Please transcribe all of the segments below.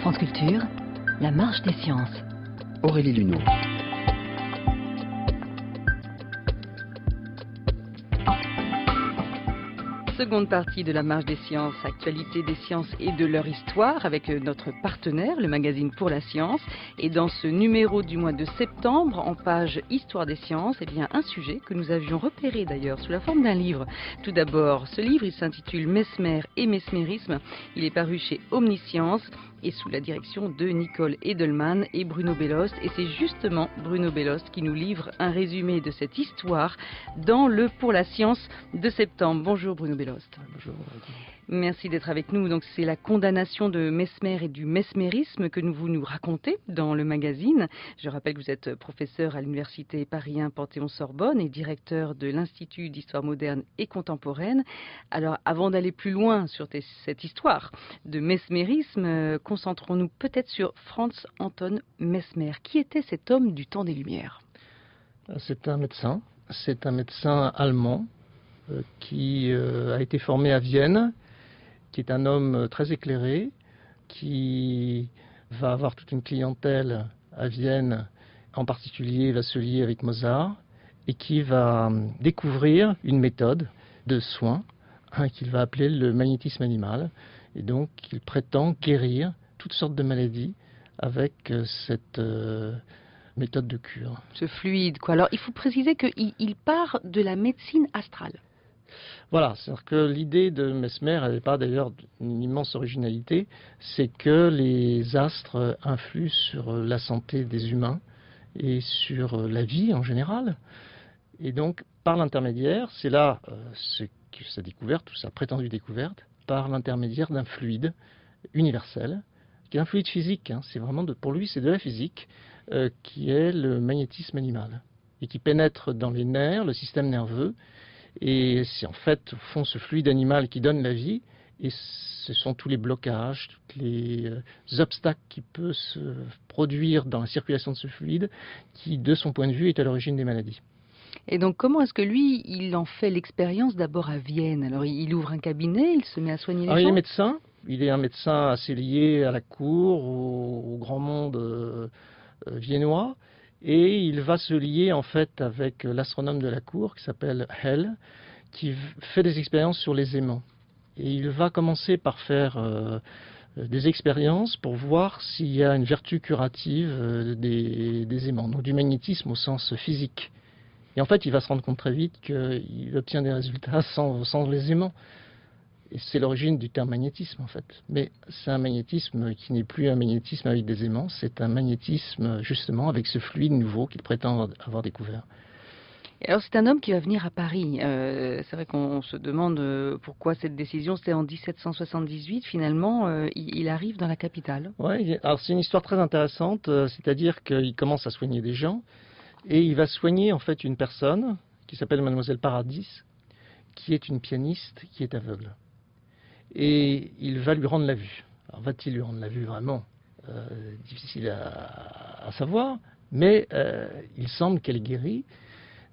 France Culture, la marche des sciences. Aurélie Luneau. Seconde partie de la marche des sciences, actualité des sciences et de leur histoire avec notre partenaire, le magazine Pour la Science. Et dans ce numéro du mois de septembre, en page Histoire des sciences, eh bien un sujet que nous avions repéré d'ailleurs sous la forme d'un livre. Tout d'abord, ce livre, il s'intitule Mesmer et mesmérisme. Il est paru chez Omniscience et sous la direction de Nicole Edelman et Bruno Bellost. Et c'est justement Bruno Bellost qui nous livre un résumé de cette histoire dans le Pour la Science de septembre. Bonjour Bruno Bellost. Bonjour. Merci d'être avec nous. Donc c'est la condamnation de Mesmer et du mesmérisme que vous nous racontez dans le magazine. Je rappelle que vous êtes professeur à l'université Paris 1 Panthéon-Sorbonne et directeur de l'Institut d'histoire moderne et contemporaine. Alors avant d'aller plus loin sur cette histoire de mesmérisme, concentrons-nous peut-être sur Franz Anton Mesmer. Qui était cet homme du temps des Lumières ? C'est un médecin allemand qui a été formé à Vienne, qui est un homme très éclairé, qui va avoir toute une clientèle à Vienne, en particulier va se lier avec Mozart, et qui va découvrir une méthode de soins qu'il va appeler le magnétisme animal. Et donc il prétend guérir toutes sortes de maladies avec cette méthode de cure. Ce fluide, quoi. Alors il faut préciser qu'il part de la médecine astrale. Voilà, c'est-à-dire que l'idée de Mesmer, elle n'est pas d'ailleurs d'une immense originalité, c'est que les astres influent sur la santé des humains et sur la vie en général. Et donc, par l'intermédiaire, c'est là sa découverte, ou sa prétendue découverte, par l'intermédiaire d'un fluide universel, qui est un fluide physique, c'est vraiment pour lui c'est de la physique, qui est le magnétisme animal, et qui pénètre dans les nerfs, le système nerveux. Et c'est en fait, au fond, ce fluide animal qui donne la vie, et ce sont tous les blocages, tous les obstacles qui peuvent se produire dans la circulation de ce fluide, qui, de son point de vue, est à l'origine des maladies. Et donc, comment est-ce que lui, il en fait l'expérience d'abord à Vienne ? Alors, il ouvre un cabinet, il se met à soigner les gens ? Il est médecin, il est un médecin assez lié à la cour, au grand monde viennois. Et il va se lier en fait avec l'astronome de la cour qui s'appelle Hell, qui fait des expériences sur les aimants. Et il va commencer par faire des expériences pour voir s'il y a une vertu curative des aimants, donc du magnétisme au sens physique. Et en fait, il va se rendre compte très vite qu'il obtient des résultats sans les aimants. Et c'est l'origine du terme magnétisme en fait. Mais c'est un magnétisme qui n'est plus un magnétisme avec des aimants, c'est un magnétisme justement avec ce fluide nouveau qu'il prétend avoir découvert. Et alors c'est un homme qui va venir à Paris. C'est vrai qu'on se demande pourquoi cette décision. C'était en 1778 finalement. Il arrive dans la capitale. Oui, alors c'est une histoire très intéressante. C'est-à-dire qu'il commence à soigner des gens et il va soigner en fait une personne qui s'appelle Mademoiselle Paradis, qui est une pianiste qui est aveugle. Et il va lui rendre la vue. Alors va-t-il lui rendre la vue vraiment difficile à savoir, mais il semble qu'elle est guérie,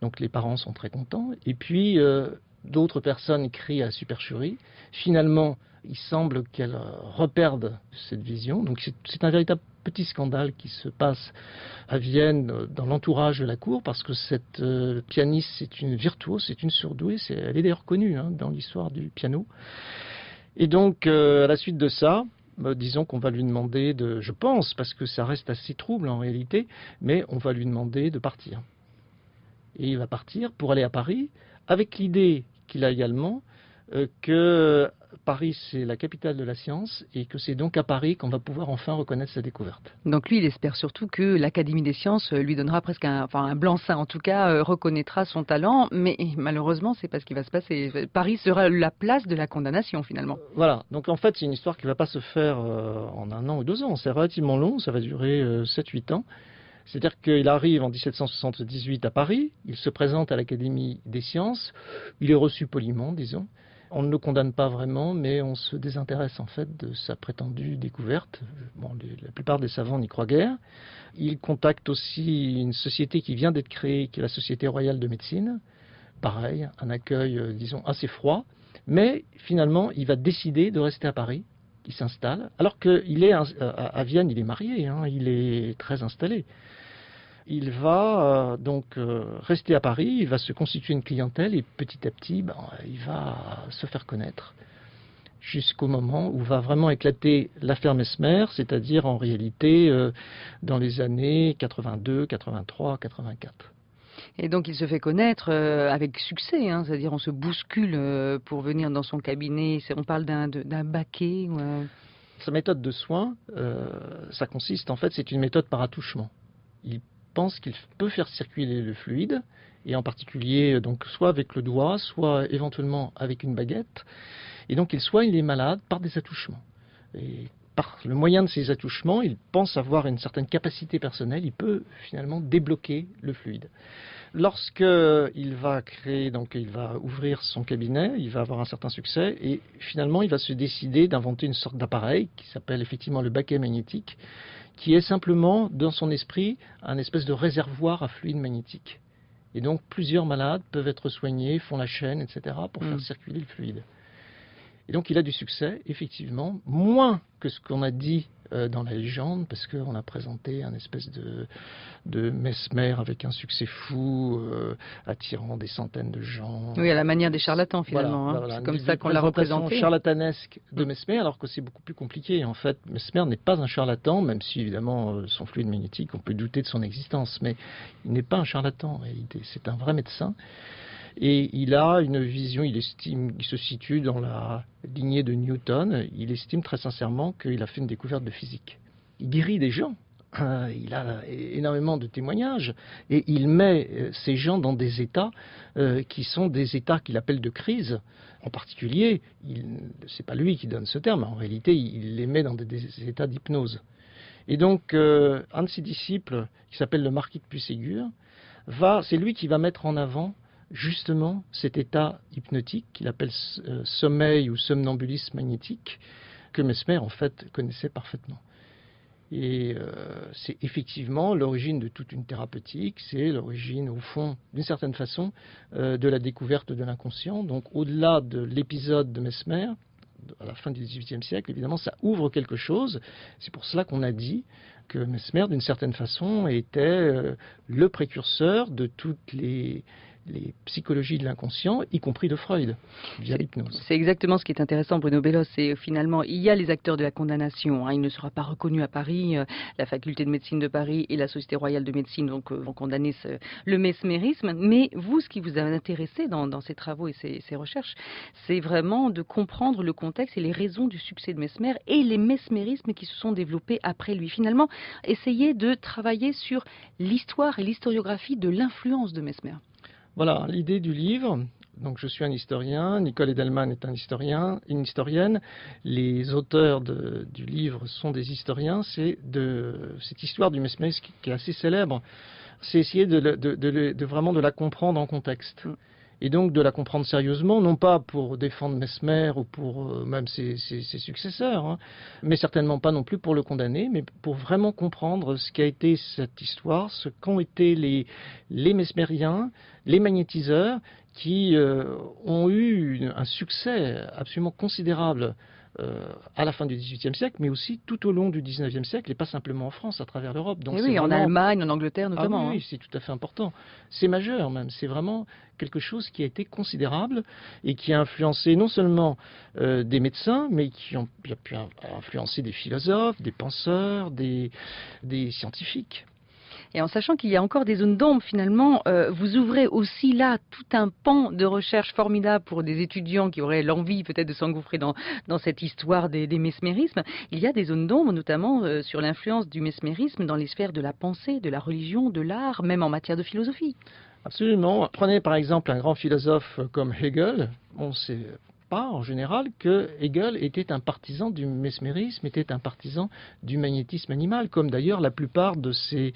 donc les parents sont très contents, et puis d'autres personnes crient à la supercherie. Finalement, il semble qu'elle reperde cette vision, donc c'est un véritable petit scandale qui se passe à Vienne dans l'entourage de la cour, parce que cette pianiste, c'est une virtuose, c'est une surdouée, elle est d'ailleurs connue dans l'histoire du piano. Et donc, à la suite de ça, disons qu'on va lui demander je pense, parce que ça reste assez trouble en réalité, mais on va lui demander de partir. Et il va partir pour aller à Paris, avec l'idée qu'il a également que Paris c'est la capitale de la science et que c'est donc à Paris qu'on va pouvoir enfin reconnaître sa découverte. Donc lui, il espère surtout que l'Académie des sciences lui donnera presque un blanc-seing, en tout cas reconnaîtra son talent, mais malheureusement c'est pas ce qui va se passer. Paris sera la place de la condamnation finalement. Voilà, donc en fait c'est une histoire qui ne va pas se faire en 1 an ou 2 ans, c'est relativement long, ça va durer 7-8 ans. C'est-à-dire qu'il arrive en 1778 à Paris, il se présente à l'Académie des sciences, il est reçu poliment, disons. On ne le condamne pas vraiment, mais on se désintéresse en fait de sa prétendue découverte. La plupart des savants n'y croient guère. Il contacte aussi une société qui vient d'être créée, qui est la Société royale de médecine. Pareil, un accueil, disons, assez froid. Mais finalement, il va décider de rester à Paris qui s'installe, alors qu'il est à Vienne, il est marié, hein, il est très installé. Il va rester à Paris, il va se constituer une clientèle et petit à petit, il va se faire connaître jusqu'au moment où va vraiment éclater l'affaire Messmer, c'est-à-dire en réalité dans les années 82, 83, 84. Et donc il se fait connaître avec succès, hein, c'est-à-dire on se bouscule pour venir dans son cabinet. On parle d'un baquet. Sa méthode de soin, ça consiste en fait, c'est une méthode par attouchement. Il pense qu'il peut faire circuler le fluide, et en particulier donc soit avec le doigt, soit éventuellement avec une baguette. Et donc il soigne les malades par des attouchements. Et par le moyen de ces attouchements, il pense avoir une certaine capacité personnelle, il peut finalement débloquer le fluide. Lorsqu'il va il va ouvrir son cabinet, il va avoir un certain succès et finalement il va se décider d'inventer une sorte d'appareil qui s'appelle effectivement le baquet magnétique, qui est simplement dans son esprit un espèce de réservoir à fluide magnétique. Et donc plusieurs malades peuvent être soignés, font la chaîne, etc. pour faire circuler le fluide. Et donc il a du succès, effectivement, moins que ce qu'on a dit dans la légende, parce qu'on a présenté un espèce de Mesmer avec un succès fou, attirant des centaines de gens. Oui, à la manière des charlatans finalement. Voilà, c'est comme ça qu'on l'a représenté. Charlatanesque de Mesmer, alors que c'est beaucoup plus compliqué. En fait, Mesmer n'est pas un charlatan, même si évidemment son fluide magnétique, on peut douter de son existence, mais il n'est pas un charlatan en réalité. C'est un vrai médecin. Et il a une vision, il se situe dans la lignée de Newton, il estime très sincèrement qu'il a fait une découverte de physique. Il guérit des gens, il a énormément de témoignages, et il met ces gens dans des états qui sont des états qu'il appelle de crise. En particulier, c'est pas lui qui donne ce terme, en réalité il les met dans des états d'hypnose. Et donc un de ses disciples, qui s'appelle le marquis de Puységur, c'est lui qui va mettre en avant justement cet état hypnotique qu'il appelle sommeil ou somnambulisme magnétique, que Mesmer en fait connaissait parfaitement. Et c'est effectivement l'origine de toute une thérapeutique, c'est l'origine au fond d'une certaine façon de la découverte de l'inconscient. Donc au-delà de l'épisode de Mesmer, à la fin du XVIIIe siècle, évidemment ça ouvre quelque chose. C'est pour cela qu'on a dit que Mesmer d'une certaine façon était le précurseur de toutes les psychologies de l'inconscient, y compris de Freud, via l'hypnose. C'est exactement ce qui est intéressant, Bruno Bellos. C'est finalement, il y a les acteurs de la condamnation. Il ne sera pas reconnu à Paris. La faculté de médecine de Paris et la Société royale de médecine vont condamner le mesmérisme. Mais vous, ce qui vous a intéressé dans ces travaux et ces recherches, c'est vraiment de comprendre le contexte et les raisons du succès de Mesmer et les mesmérismes qui se sont développés après lui. Finalement, essayer de travailler sur l'histoire et l'historiographie de l'influence de Mesmer. Voilà, l'idée du livre. Donc je suis un historien, Nicole Edelman est une historienne. Les auteurs du livre sont des historiens. C'est cette histoire du mesmérisme qui est assez célèbre. C'est essayer vraiment de la comprendre en contexte. Et donc de la comprendre sérieusement, non pas pour défendre Mesmer ou pour même ses successeurs, hein, mais certainement pas non plus pour le condamner, mais pour vraiment comprendre ce qu'a été cette histoire, ce qu'ont été les mesmériens, les magnétiseurs, qui ont eu un succès absolument considérable à la fin du XVIIIe siècle, mais aussi tout au long du XIXe siècle, et pas simplement en France, à travers l'Europe. Donc oui, en Allemagne, en Angleterre notamment. Oui, c'est tout à fait important. C'est majeur même. C'est vraiment quelque chose qui a été considérable et qui a influencé non seulement des médecins, mais qui a pu influencer des philosophes, des penseurs, des scientifiques. Et en sachant qu'il y a encore des zones d'ombre, finalement, vous ouvrez aussi là tout un pan de recherche formidable pour des étudiants qui auraient l'envie peut-être de s'engouffrer dans cette histoire des mesmérismes. Il y a des zones d'ombre, notamment sur l'influence du mesmérisme dans les sphères de la pensée, de la religion, de l'art, même en matière de philosophie. Absolument. Prenez par exemple un grand philosophe comme Hegel. On sait pas en général que Hegel était un partisan du mesmérisme, était un partisan du magnétisme animal, comme d'ailleurs la plupart de ces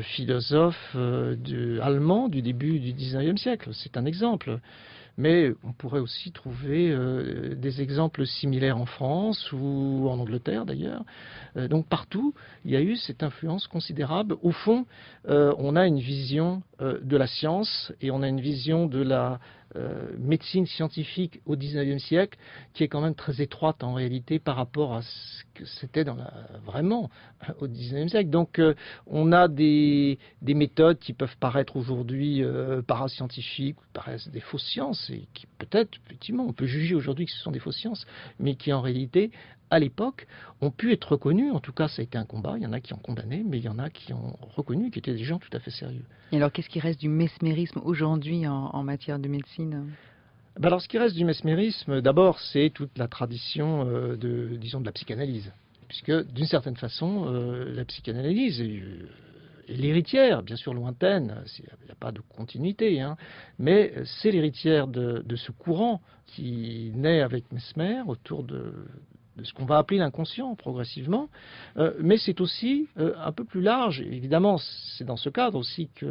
philosophes allemands du début du XIXe siècle. C'est un exemple. Mais on pourrait aussi trouver des exemples similaires en France ou en Angleterre d'ailleurs. Donc partout, il y a eu cette influence considérable. Au fond, on a une vision de la science et on a une vision de la médecine scientifique au XIXe siècle qui est quand même très étroite en réalité par rapport à ce que c'était vraiment au XIXe siècle. Donc on a des méthodes qui peuvent paraître aujourd'hui parascientifiques, paraissent des fausses sciences et qui peut-être, effectivement, on peut juger aujourd'hui que ce sont des fausses sciences, mais qui en réalité, à l'époque, ont pu être reconnues. En tout cas, ça a été un combat. Il y en a qui ont condamné, mais il y en a qui ont reconnu, qui étaient des gens tout à fait sérieux. Et alors, qu'est-ce qui reste du mesmérisme aujourd'hui en matière de médecine? Ben alors, ce qui reste du mesmérisme, d'abord, c'est toute la tradition disons, de la psychanalyse. Puisque, d'une certaine façon, la psychanalyse est l'héritière, bien sûr lointaine, il n'y a pas de continuité, hein, mais c'est l'héritière de ce courant qui naît avec Mesmer autour de ce qu'on va appeler l'inconscient progressivement, mais c'est aussi un peu plus large. Évidemment, c'est dans ce cadre aussi que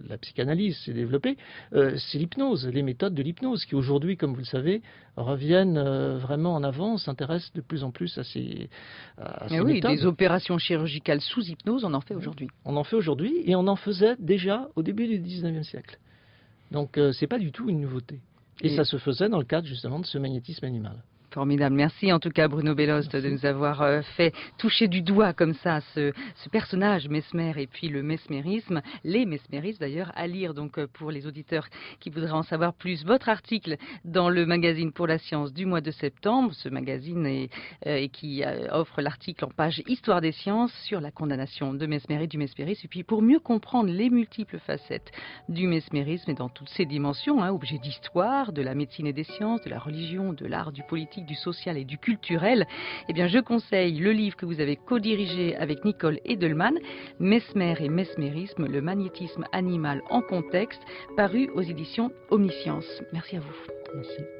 la psychanalyse s'est développée. C'est l'hypnose, les méthodes de l'hypnose qui aujourd'hui, comme vous le savez, reviennent vraiment en avant, s'intéressent de plus en plus à ces méthodes. Des opérations chirurgicales sous hypnose, on en fait aujourd'hui. On en fait aujourd'hui et on en faisait déjà au début du XIXe siècle. Donc c'est pas du tout une nouveauté. Et ça se faisait dans le cadre justement de ce magnétisme animal. Formidable. Merci en tout cas Bruno Bellost de nous avoir fait toucher du doigt comme ça ce personnage Mesmer et puis le mesmérisme, les mesmérismes d'ailleurs, à lire donc pour les auditeurs qui voudraient en savoir plus. Votre article dans le magazine pour la science du mois de septembre, ce magazine qui offre l'article en page Histoire des sciences sur la condamnation de Mesmer et du mesmérisme. Et puis pour mieux comprendre les multiples facettes du mesmérisme et dans toutes ses dimensions, objet d'histoire, de la médecine et des sciences, de la religion, de l'art, du politique, du social et du culturel, eh bien je conseille le livre que vous avez co-dirigé avec Nicole Edelman, Mesmer et mesmérisme, le magnétisme animal en contexte, paru aux éditions Omniscience. Merci à vous. Merci.